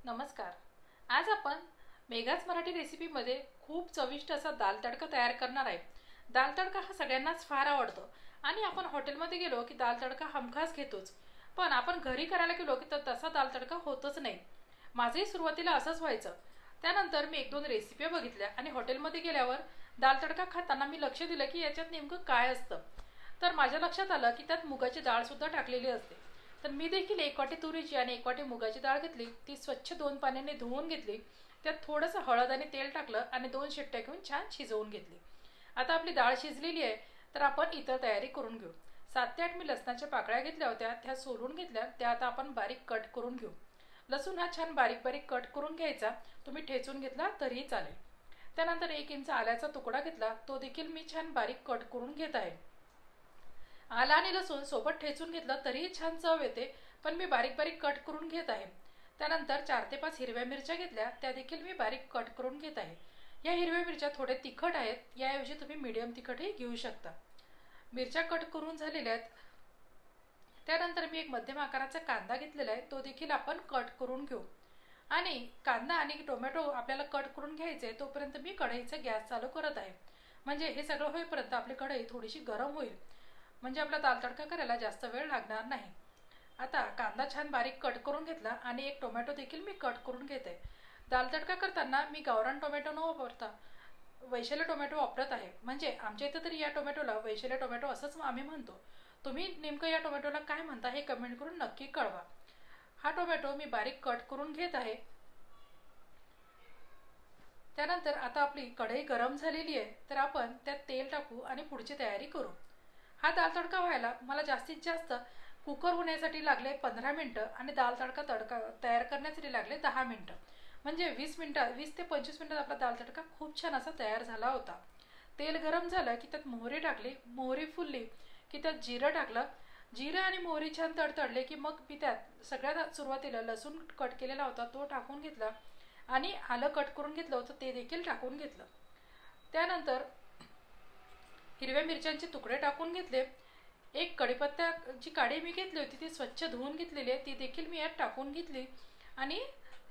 नमस्कार. आज आपण मेघाच मराठी रेसिपीमध्ये खूप चविष्ट असा दाल तडका तयार करणार आहे. दाल तडका हा सगळ्यांनाच फार आवडतो आणि आपण हॉटेलमध्ये गेलो की दाल तडका हमखास घेतोच. पण आपण घरी करायला गेलो की तसा दाल तडका होतच नाही. माझंही सुरुवातीला असंच व्हायचं. त्यानंतर मी 1-2 रेसिपी बघितल्या आणि हॉटेलमध्ये गेल्यावर दाल तडका खाताना मी लक्ष दिलं की याच्यात नेमकं काय असतं. तर माझ्या लक्षात आलं की त्यात मुगाची डाळ सुद्धा टाकलेली असते. तर मी देखील 1 वाटी तुरीची आणि 1 वाटी मुगाची डाळ घेतली. ती स्वच्छ 2 पाण्याने धुवून घेतली. त्यात थोडंसं हळद आणि तेल टाकलं आणि 2 शिट्ट्या घेऊन छान शिजवून घेतली. आता आपली डाळ शिजलेली आहे. तर आपण इतर तयारी करून घेऊ. 7 ते 8 मी लसणाच्या पाकळ्या घेतल्या होत्या, त्या सोलून घेतल्या. त्या आता आपण बारीक कट करून घेऊ. लसूण हा छान बारीक बारीक कट करून घ्यायचा. तुम्ही ठेचून घेतला तरीही चालेल. त्यानंतर 1 इंच आल्याचा तुकडा घेतला, तो देखील मी छान बारीक कट करून घेत आहे. आला आणि लसूण सोबत ठेचून घेतलं तरीही छान चव येते, पण मी बारीक बारीक कट करून घेत आहे. त्यानंतर 4 ते 5 हिरव्या मिरच्या घेतल्या, त्या देखील मी बारीक कट करून घेत आहे. या हिरव्या मिरच्या थोड्या तिखट आहेत, याऐवजी तुम्ही मीडियम तिखटही घेऊ शकता. मिरच्या कट करून झालेल्या आहेत. त्यानंतर मी एक मध्यम आकाराचा कांदा घेतलेला आहे, तो देखील आपण कट करून घेऊ. आणि कांदा आणि टोमॅटो आपल्याला कट करून घ्यायचे, तोपर्यंत मी कढईचा गॅस चालू करत आहे. म्हणजे हे सगळं होईपर्यंत आपली कढई थोडीशी गरम होईल, म्हणजे आपला दाल तडका करायला जास्त वेळ लागणार नाही. आता कांदा छान बारीक कट करून घेतला आणि एक टोमॅटो देखील मी कट करून घेते. दाल तडका करताना मी गावरान टोमॅटो न वापरता वैशाली टोमॅटो वापरत आहे. म्हणजे आमच्या इथं तरी या टोमॅटोला वैशाली टोमॅटो असंच आम्ही म्हणतो. तुम्ही नेमकं या टोमॅटोला काय म्हणता हे कमेंट करून नक्की कळवा. हा टोमॅटो मी बारीक कट करून घेत आहे. त्यानंतर आता आपली कढई गरम झालेली आहे, तर आपण त्यात तेल टाकू आणि पुढची तयारी करू. हा दाल तडका व्हायला मला जास्तीत जास्त कुकर होण्यासाठी लागले 15 मिनटं आणि दाल तडका तयार करण्यासाठी लागले 10 मिनटं. म्हणजे 20 ते 25 मिनटात आपला दाल तडका खूप छान असा तयार झाला होता. तेल गरम झालं की त्यात मोहरी टाकली. मोहरी फुलली की त्यात जिरं टाकलं. जिरं आणि मोहरी छान तडतडले की मग मी त्यात सगळ्यात सुरुवातीला लसूण कट केलेला होता तो टाकून घेतला आणि आलं कट करून घेतलं होतं ते देखील टाकून घेतलं. त्यानंतर हिरव्या मिरच्यांचे तुकडे टाकून घेतले. एक कढीपत्त्याची काडी मी घेतली होती, ती स्वच्छ धुवून घेतलेली आहे, ती देखील मी यात टाकून घेतली. आणि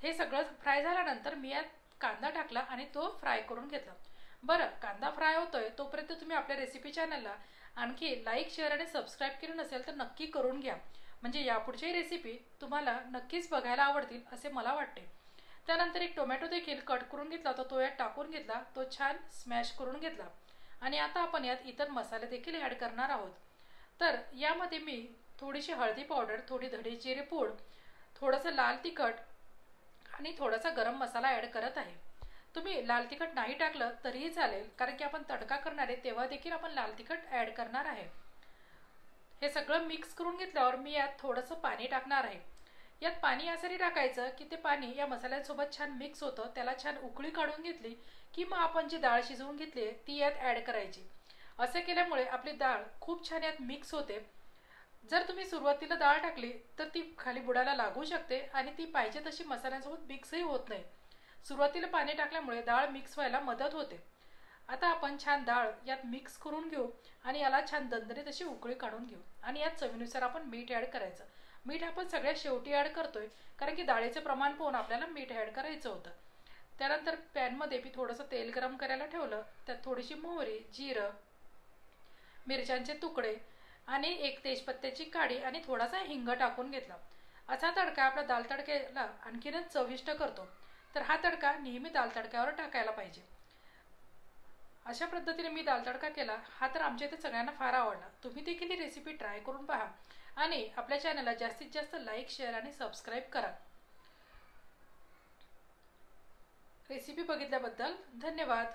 हे सगळं फ्राय झाल्यानंतर मी यात कांदा टाकला आणि तो फ्राय करून घेतला. बरं, कांदा फ्राय होतोय तोपर्यंत तुम्ही आपल्या रेसिपी चॅनलला आणखी लाईक, शेअर आणि सबस्क्राईब केलं नसेल तर नक्की करून घ्या. म्हणजे यापुढची रेसिपी तुम्हाला नक्कीच बघायला आवडतील असे मला वाटते. त्यानंतर एक टोमॅटो देखील कट करून घेतला होता, तो यात टाकून घेतला. तो छान स्मॅश करून घेतला. आणि आता आपण यात इतर मसाले देखील ॲड करणार आहोत. तर यामध्ये मी थोडीशी हळदी पावडर, थोडी धणे जिरे पूड, थोडंसं लाल तिखट आणि थोडासा गरम मसाला ॲड करत आहे. तुम्ही लाल तिखट नाही टाकलं तरीही चालेल, कारण की आपण तडका करणार आहे तेव्हा देखील आपण लाल तिखट ॲड करणार आहे. हे सगळं मिक्स करून घेतल्यावर मी यात थोडंसं पाणी टाकणार आहे. यात पाणी यासाठी टाकायचं की ते पाणी या मसाल्यांसोबत छान मिक्स होतं. त्याला छान उकळी काढून घेतली की मग आपण जी डाळ शिजवून घेतली आहे ती यात ॲड करायची. असं केल्यामुळे आपली डाळ खूप छान यात मिक्स होते. जर तुम्ही सुरुवातीला डाळ टाकली तर ती खाली बुडाला लागू शकते आणि ती पाहिजे तशी मसाल्यांसोबत मिक्सही होत नाही. सुरुवातीला पाणी टाकल्यामुळे डाळ मिक्स व्हायला मदत होते. आता आपण छान डाळ यात मिक्स करून घेऊ आणि याला छान दणदणीत अशी उकळी काढून घेऊ. आणि यात चवीनुसार आपण मीठ ॲड करायचं. मीठ आपण सगळ्यात शेवटी ॲड करतोय, कारण की डाळीचं प्रमाण पाहून आपल्याला मीठ ॲड करायचं होतं. त्यानंतर पॅनमध्ये मी थोडंसं तेल गरम करायला ठेवलं. त्यात थोडीशी मोहरी, जिरं, मिरच्यांचे तुकडे आणि एक तेजपत्त्याची काडी आणि थोडासा हिंग टाकून घेतला. असा तडका आपला दाल तडक्याला आणखीनच चविष्ट करतो. तर हा तडका नेहमी दाल तडक्यावर टाकायला पाहिजे. अशा पद्धतीने मी दाल तडका केला. हा तर आमच्या इथे सगळ्यांना फार आवडला. तुम्ही देखील ही रेसिपी ट्राय करून पहा आणि आपल्या चॅनलला जास्तीत जास्त लाईक, शेअर आणि सबस्क्राईब करा. रेसिपी बघितल्याबद्दल धन्यवाद.